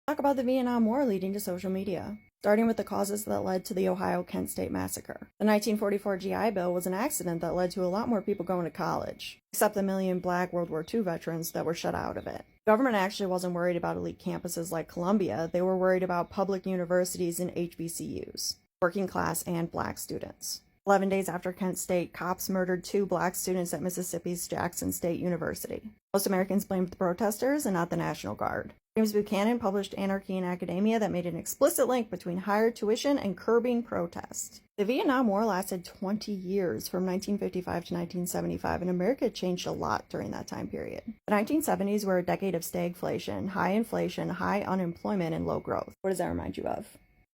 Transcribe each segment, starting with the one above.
Talk about the Vietnam War leading to social media, starting with the causes that led to the Ohio Kent State Massacre. The 1944 GI Bill was an accident that led to a lot more people going to college, except the million black World War II veterans that were shut out of it. The government actually wasn't worried about elite campuses like Columbia, they were worried about public universities and HBCUs, working class and black students. 11 days after Kent State, cops murdered 2 black students at Mississippi's Jackson State University. Most Americans blamed the protesters and not the National Guard. James Buchanan published Anarchy in Academia that made an explicit link between higher tuition and curbing protest. The Vietnam War lasted 20 years, from 1955 to 1975, and America changed a lot during that time period. The 1970s were a decade of stagflation, high inflation, high unemployment, and low growth. What does that remind you of?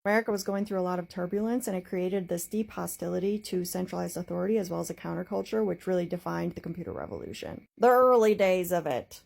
America was going through a lot of turbulence, and it created this deep hostility to centralized authority as well as a counterculture, which really defined the computer revolution. The early days of it.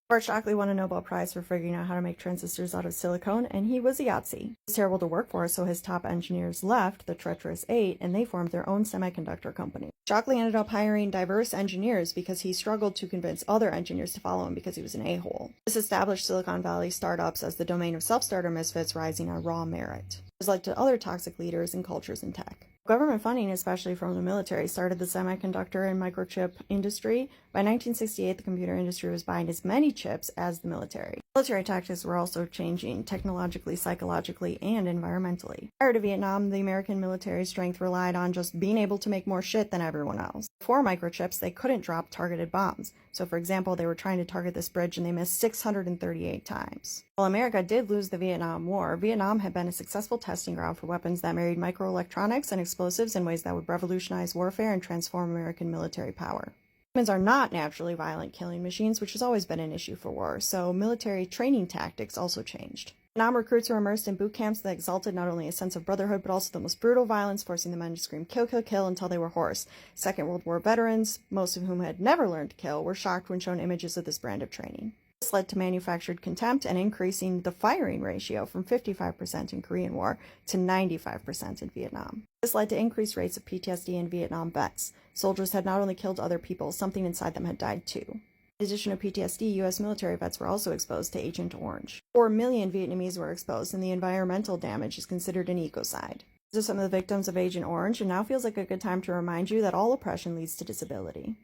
Bart Shockley won a Nobel Prize for figuring out how to make transistors out of silicone, and he was a Yahtzee. It was terrible to work for, so his top engineers left, the treacherous 8, and they formed their own semiconductor company. Shockley ended up hiring diverse engineers because he struggled to convince other engineers to follow him because he was an a-hole. This established Silicon Valley startups as the domain of self-starter misfits rising on raw merit. This led to other toxic leaders and cultures in tech. Government funding, especially from the military, started the semiconductor and microchip industry. By 1968, the computer industry was buying as many chips as the military. Military tactics were also changing technologically, psychologically, and environmentally. Prior to Vietnam, the American military strength relied on just being able to make more shit than everyone else. Before microchips, they couldn't drop targeted bombs. So, for example, they were trying to target this bridge and they missed 638 times. While America did lose the Vietnam War, Vietnam had been a successful testing ground for weapons that married microelectronics and explosives in ways that would revolutionize warfare and transform American military power. Humans are not naturally violent killing machines, which has always been an issue for war, so military training tactics also changed. Vietnam recruits were immersed in boot camps that exalted not only a sense of brotherhood, but also the most brutal violence, forcing the men to scream kill, kill, kill until they were hoarse. Second World War veterans, most of whom had never learned to kill, were shocked when shown images of this brand of training. This led to manufactured contempt and increasing the firing ratio from 55% in Korean War to 95% in Vietnam. This led to increased rates of PTSD in Vietnam vets. Soldiers had not only killed other people, something inside them had died too. In addition to PTSD, U.S. military vets were also exposed to Agent Orange. 4 million Vietnamese were exposed, and the environmental damage is considered an ecocide. These are some of the victims of Agent Orange, and now feels like a good time to remind you that all oppression leads to disability.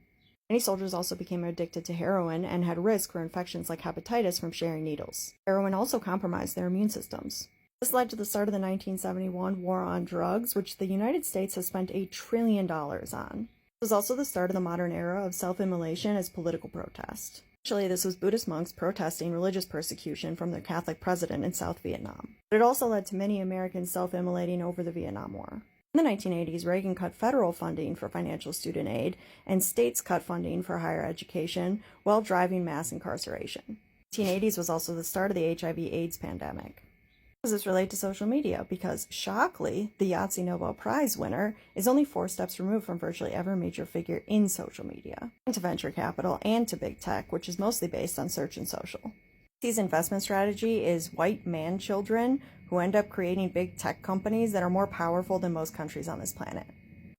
Many soldiers also became addicted to heroin and had risk for infections like hepatitis from sharing needles. Heroin also compromised their immune systems. This led to the start of the 1971 War on Drugs, which the United States has spent $1 trillion on. It was also the start of the modern era of self-immolation as political protest. Initially, this was Buddhist monks protesting religious persecution from their Catholic president in South Vietnam. But it also led to many Americans self-immolating over the Vietnam War. In the 1980s, Reagan cut federal funding for financial student aid, and states cut funding for higher education while driving mass incarceration. The 1980s was also the start of the HIV/AIDS pandemic. How does this relate to social media? Because Shockley, the Yahtzee Nobel Prize winner, is only 4 steps removed from virtually every major figure in social media, and to venture capital and to big tech, which is mostly based on search and social. Yahtzee's investment strategy is white man children who end up creating big tech companies that are more powerful than most countries on this planet.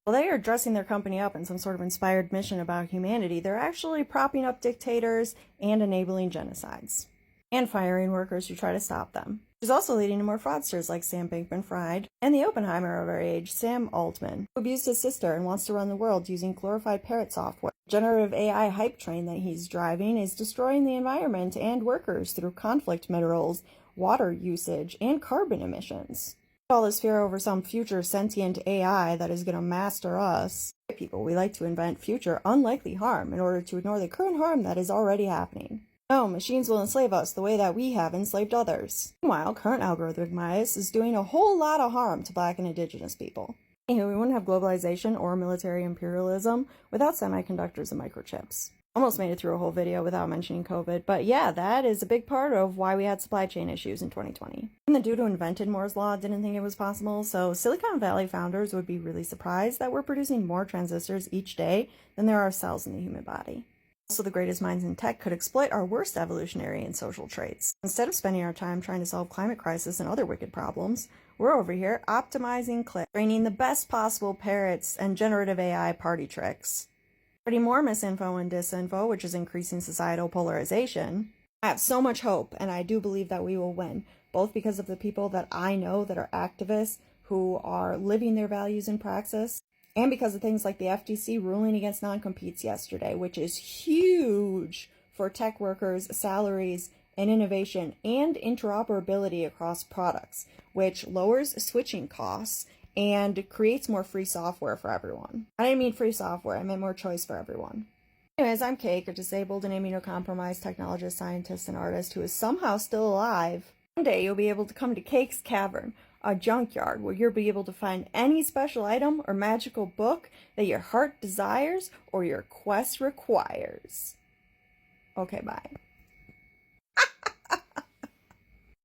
While they are dressing their company up in some sort of inspired mission about humanity, they're actually propping up dictators and enabling genocides, and firing workers who try to stop them. Which is also leading to more fraudsters like Sam Bankman-Fried and the Oppenheimer of our age, Sam Altman, who abused his sister and wants to run the world using glorified parrot software. The generative AI hype train that he's driving is destroying the environment and workers through conflict minerals, water usage, and carbon emissions. All this fear over some future sentient AI that is going to master us. People, we like to invent future unlikely harm in order to ignore the current harm that is already happening. No, machines will enslave us the way that we have enslaved others. Meanwhile, current algorithmic bias is doing a whole lot of harm to Black and Indigenous people. Anywho, we wouldn't have globalization or military imperialism without semiconductors and microchips. Almost made it through a whole video without mentioning COVID, but yeah, that is a big part of why we had supply chain issues in 2020. And the dude who invented Moore's Law didn't think it was possible, so Silicon Valley founders would be really surprised that we're producing more transistors each day than there are cells in the human body. Also, the greatest minds in tech could exploit our worst evolutionary and social traits. Instead of spending our time trying to solve climate crisis and other wicked problems, we're over here optimizing clicks, training the best possible parrots and generative AI party tricks, spreading more misinfo and disinfo, which is increasing societal polarization. I have so much hope, and I do believe that we will win. both because of the people that I know that are activists who are living their values in praxis, and because of things like the FTC ruling against non-competes yesterday, which is huge for tech workers' salaries and innovation and interoperability across products, which lowers switching costs and creates more free software for everyone. I didn't mean free software, I meant more choice for everyone. Anyways, I'm Cake, a disabled and immunocompromised technologist, scientist, and artist who is somehow still alive. One day you'll be able to come to Cake's Cavern, a junkyard where you'll be able to find any special item or magical book that your heart desires or your quest requires. Okay, bye.